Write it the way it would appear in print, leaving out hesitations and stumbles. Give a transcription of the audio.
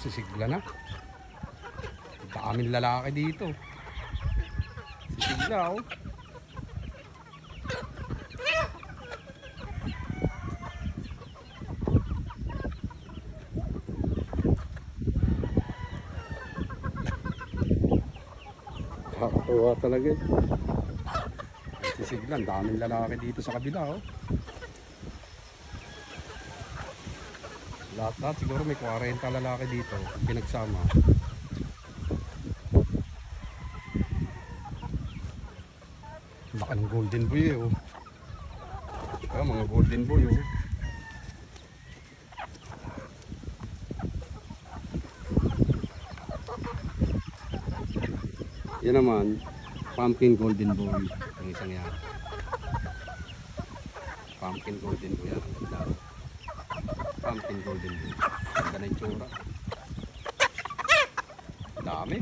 sisigla na. Daming lalaki dito. Sisigla oh. Kakatuwa talaga eh. Sisigla, daming lalaki dito sa kabila oh. Lahat siguro may 40 lalaki dito pinagsama. Baka ng golden boy eh oh. Mga golden boy oh. Yan naman pumpkin golden boy ang isang yan. Pumpkin golden boy yan ang ganda. Pumpkin golden boy. Ganda na yung tsura. Dami.